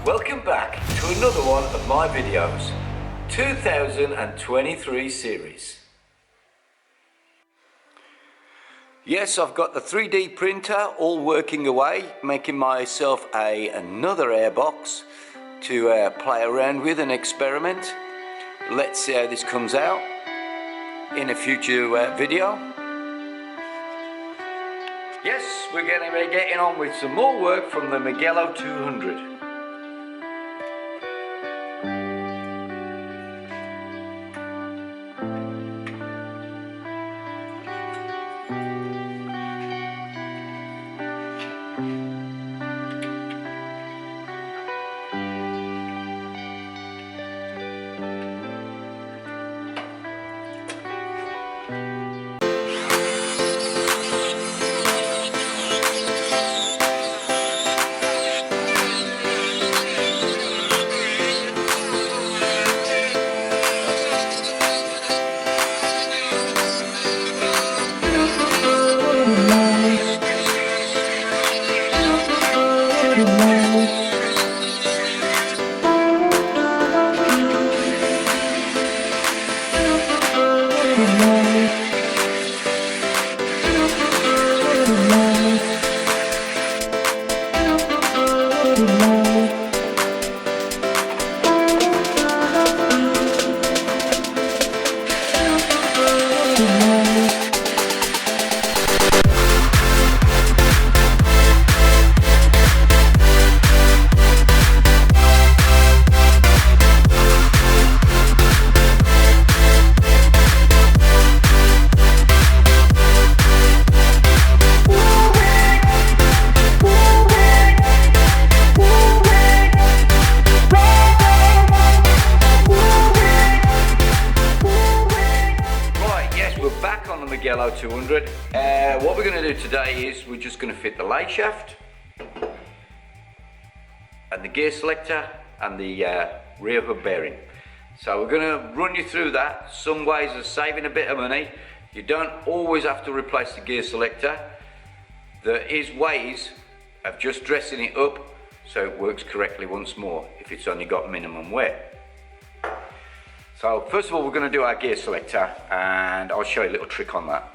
Welcome back to another one of my videos, 2023 series. Yes, I've got the 3D printer all working away, making myself another airbox to play around with and experiment. Let's see how this comes out in a future video. Yes, we're going to be getting on with some more work from the Mugello 200. Mugello 200. What we're going to do today is we're just going to fit the lay shaft and the gear selector and the rear hub bearing. So we're going to run you through that. Some ways of saving a bit of money. You don't always have to replace the gear selector. There is ways of just dressing it up so it works correctly once more if it's only got minimum wear. So first of all, we're going to do our gear selector and I'll show you a little trick on that.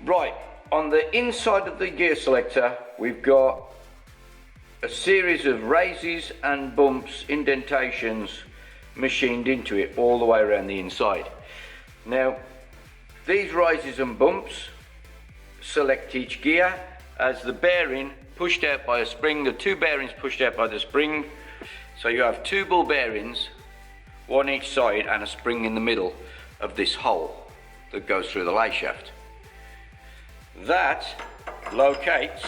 Right, on the inside of the gear selector, we've got a series of raises and bumps, indentations machined into it all the way around the inside. Now, these raises and bumps select each gear as the bearing pushed out by a spring, the two bearings pushed out by the spring. So you have two ball bearings, one each side, and a spring in the middle of this hole that goes through the lay shaft. That locates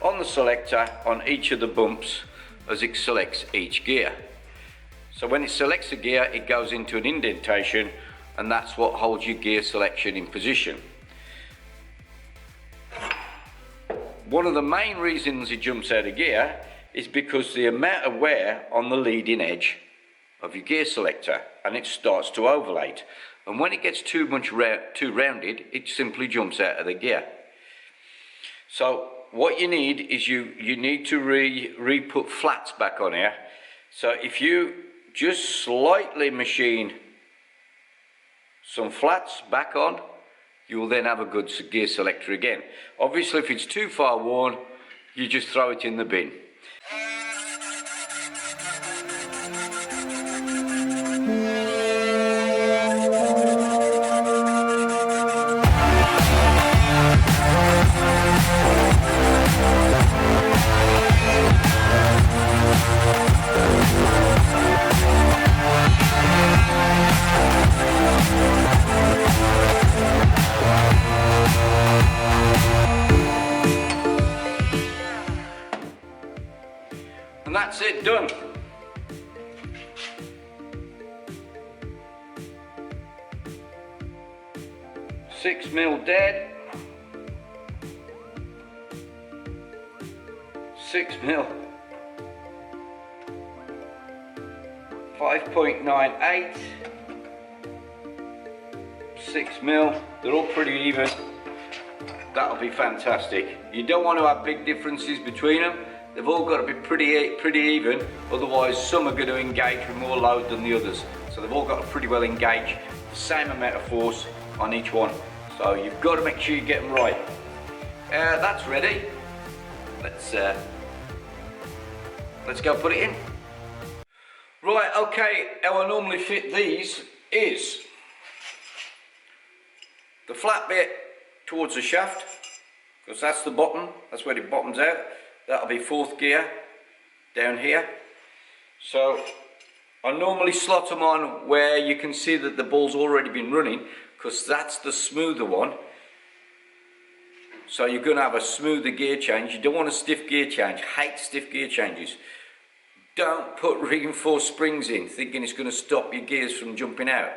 on the selector on each of the bumps as it selects each gear. So when it selects a gear, it goes into an indentation, and that's what holds your gear selection in position. One of the main reasons it jumps out of gear is because the amount of wear on the leading edge of your gear selector, and it starts to overlate, and when it gets too rounded, it simply jumps out of the gear. So what you need is you need to re-put flats back on here. So if you just slightly machine some flats back on, you will then have a good gear selector again. Obviously if it's too far worn, you just throw it in the bin. And that's it, done. Six mil dead, 6 mil, 5.98, 6 mil. They're all pretty even. That'll be fantastic. You don't want to have big differences between them. they've all got to be pretty even, otherwise some are going to engage with more load than the others. So they've all got to pretty well engage the same amount of force on each one. So you've got to make sure you get them right. That's ready. Let's go put it in. Right, okay, how I normally fit these is the flat bit towards the shaft, because that's the bottom, that's where it bottoms out. That'll be 4th gear down here. So I normally slot them on where you can see that the ball's already been running, because that's the smoother one. So you're going to have a smoother gear change. You don't want a stiff gear change. Hate stiff gear changes. Don't put reinforced springs in thinking it's going to stop your gears from jumping out,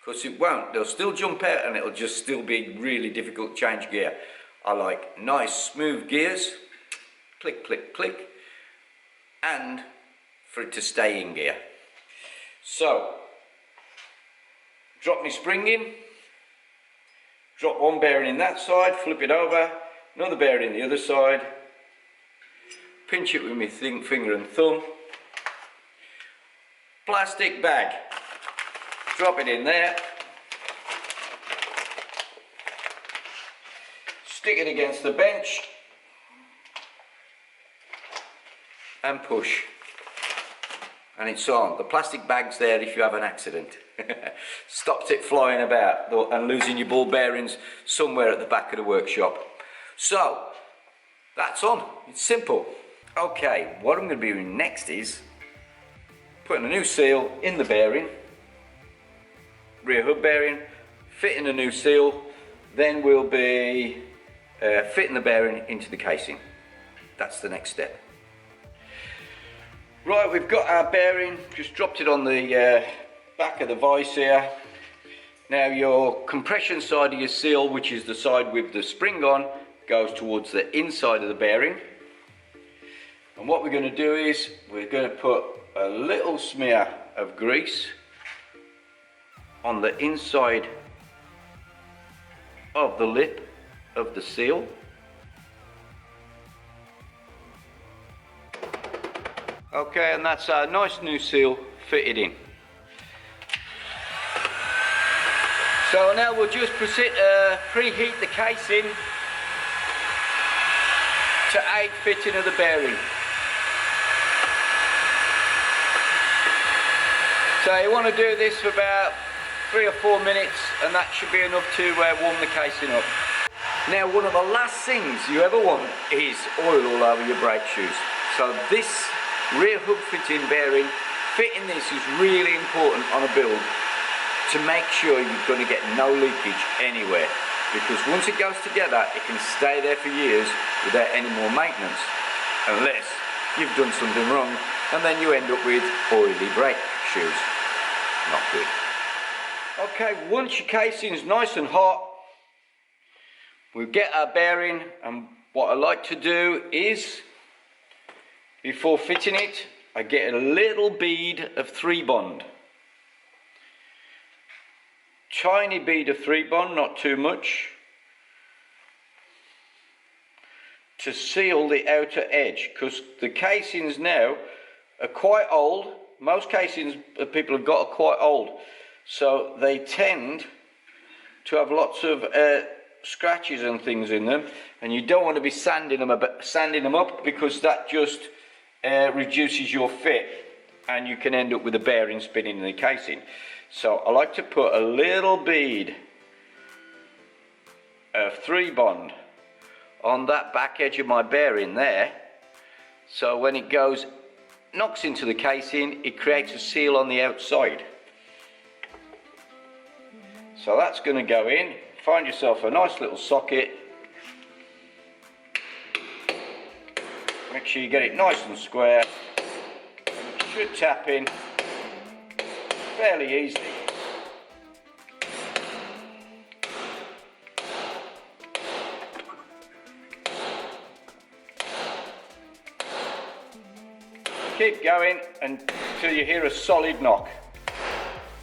because it won't. They'll still jump out and it'll just still be really difficult to change gear. I like nice smooth gears, click, click, click, and for it to stay in gear. So, drop my spring in, drop one bearing in that side, flip it over, another bearing in the other side, pinch it with my finger and thumb, plastic bag, drop it in there, stick it against the bench and push, and it's on. The plastic bag's there if you have an accident. Stops it flying about and losing your ball bearings somewhere at the back of the workshop. So that's on. It's simple. Okay, what I'm going to be doing next is putting a new seal in the bearing, rear hub bearing, fitting a new seal, then we'll be fitting the bearing into the casing. That's the next step. Right, we've got our bearing, just dropped it on the back of the vise here. Now your compression side of your seal, which is the side with the spring on, goes towards the inside of the bearing. And what we're going to do is we're going to put a little smear of grease on the inside of the lip of the seal. Okay, and that's our nice new seal fitted in. So now we'll just preheat the casing to aid fitting of the bearing. So you want to do this for about 3 or 4 minutes, and that should be enough to warm the casing up. Now, one of the last things you ever want is oil all over your brake shoes. So this rear hub fitting bearing, fitting this is really important on a build to make sure you're going to get no leakage anywhere, because once it goes together it can stay there for years without any more maintenance, unless you've done something wrong and then you end up with oily brake shoes. Not good. Okay, once your casing is nice and hot, we'll get our bearing, and what I like to do is, before fitting it, I get a little bead of 3-bond. Tiny bead of 3-bond, not too much, to seal the outer edge, because the casings now are quite old. Most casings that people have got are quite old, so they tend to have lots of scratches and things in them, and you don't want to be sanding them up, because that just reduces your fit and you can end up with a bearing spinning in the casing. So I like to put a little bead of 3-bond on that back edge of my bearing there, so when it knocks into the casing, it creates a seal on the outside. So that's going to go in. Find yourself a nice little socket. Make sure you get it nice and square. It should tap in fairly easily. Keep going until you hear a solid knock,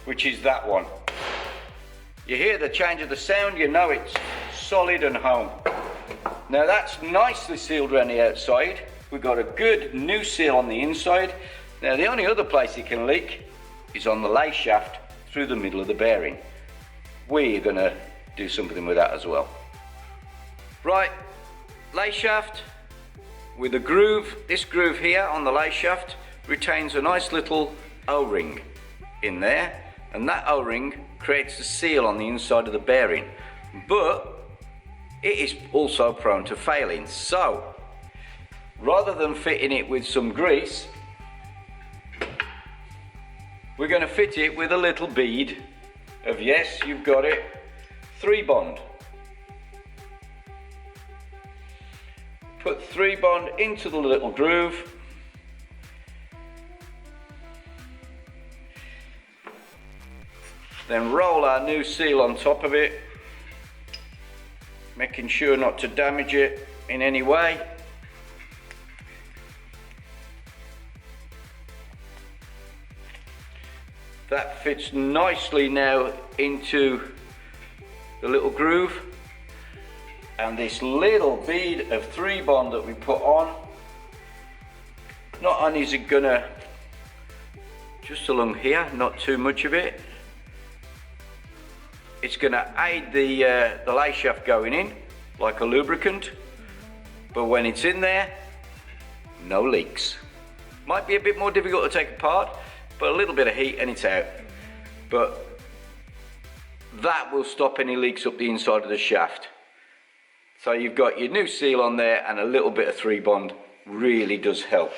which is that one. You hear the change of the sound, you know it's solid and home. Now that's nicely sealed around the outside. we've got a good new seal on the inside. Now the only other place it can leak is on the lay shaft through the middle of the bearing. We're going to do something with that as well. Right, lay shaft with a groove. This groove here on the lay shaft retains a nice little O-ring in there, and that O-ring creates a seal on the inside of the bearing, but it is also prone to failing. So rather than fitting it with some grease, we're going to fit it with a little bead of, yes, you've got it, 3-bond. Put 3-bond into the little groove. Then roll our new seal on top of it, making sure not to damage it in any way. That fits nicely now into the little groove. And this little bead of 3-bond that we put on, not only is it gonna just along here, not too much of it, it's gonna aid the lay shaft going in like a lubricant, but when it's in there, no leaks. Might be a bit more difficult to take apart, but a little bit of heat and it's out. But that will stop any leaks up the inside of the shaft. So you've got your new seal on there, and a little bit of 3-bond really does help.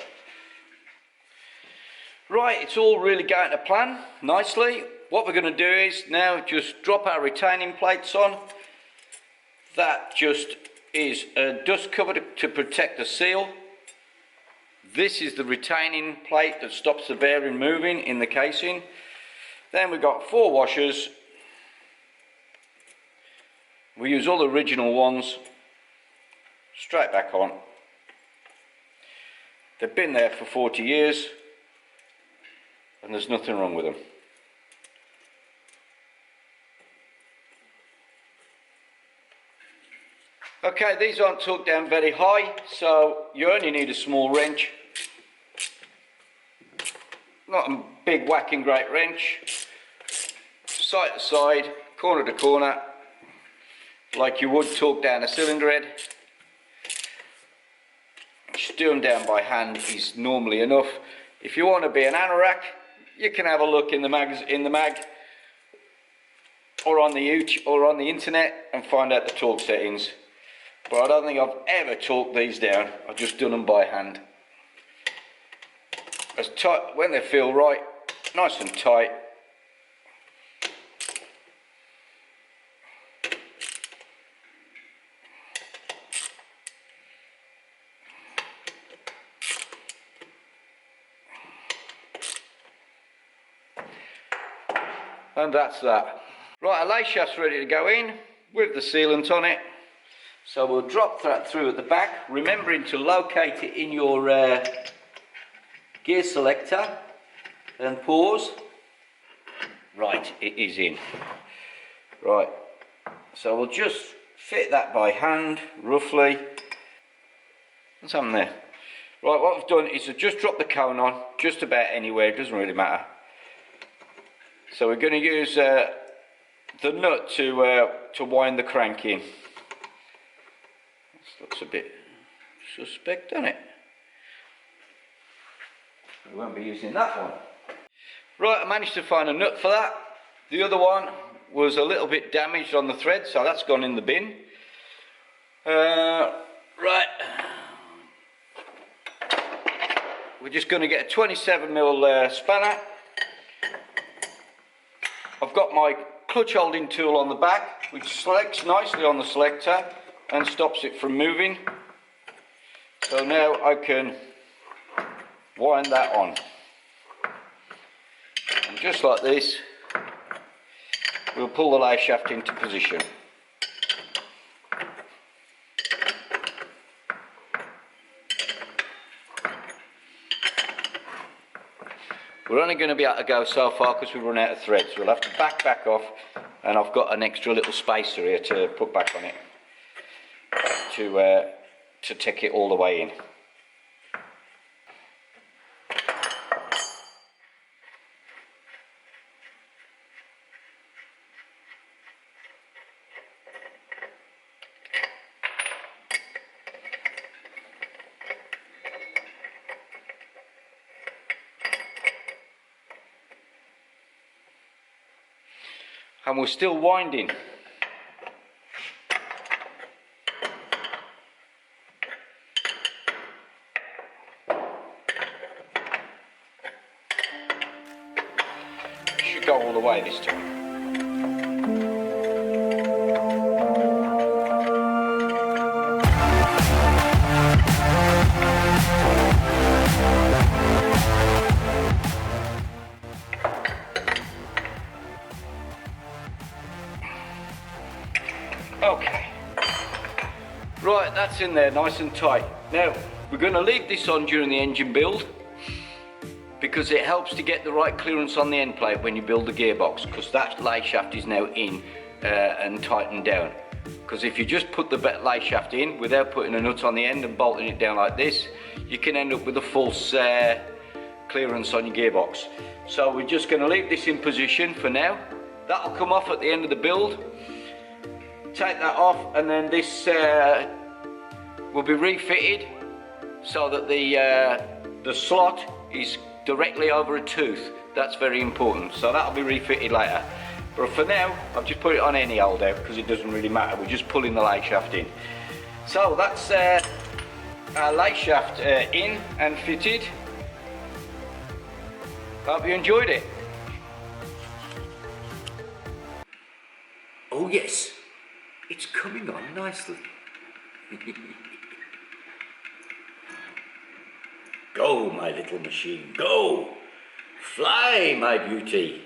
Right, it's all really going to plan nicely. What we're going to do is now just drop our retaining plates on. That just is a dust cover to protect the seal. This is the retaining plate that stops the bearing moving in the casing. Then we've got 4 washers. We use all the original ones. Straight back on. They've been there for 40 years and there's nothing wrong with them. Okay, these aren't tucked down very high, so you only need a small wrench. Not a big whacking great wrench. Side to side, corner to corner, like you would tuck down a cylinder head. Just do them down by hand is normally enough. If you want to be an anorak, you can have a look in the mag or on the internet and find out the torque settings. But I don't think I've ever torqued these down. I've just done them by hand. As tight when they feel right, nice and tight. And that's that. Right, a lay shaft's ready to go in with the sealant on it. So we'll drop that through at the back, remembering to locate it in your gear selector and pause. Right, it is in. Right, so we'll just fit that by hand, roughly. What's happened there? Right, what I've done is I've just dropped the cone on, just about anywhere, it doesn't really matter. So we're going to use the nut to wind the crank in. This looks a bit suspect, doesn't it? We won't be using that one. Right, I managed to find a nut for that. The other one was a little bit damaged on the thread, so that's gone in the bin. Right. We're just going to get a 27mm spanner. I've got my clutch holding tool on the back, which selects nicely on the selector and stops it from moving. So now I can wind that on. And just like this, we'll pull the lay shaft into position. We're only going to be able to go so far because we run out of thread, so we'll have to back off, and I've got an extra little spacer here to put back on it to take it all the way in. and we're still winding. Should go all the way this time. Okay, right, that's in there nice and tight. Now we're going to leave this on during the engine build because it helps to get the right clearance on the end plate when you build the gearbox, because that lay shaft is now in and tightened down. Because if you just put the lay shaft in without putting a nut on the end and bolting it down like this, you can end up with a false clearance on your gearbox. So we're just going to leave this in position for now. That'll come off at the end of the build. Take that off, and then this will be refitted so that the slot is directly over a tooth. That's very important, so that'll be refitted later. But for now, I've just put it on any old out because it doesn't really matter. We're just pulling the lay shaft in. So that's our lay shaft in and fitted. Hope you enjoyed it. Oh yes, it's coming on nicely. Go, my little machine, go! Fly, my beauty!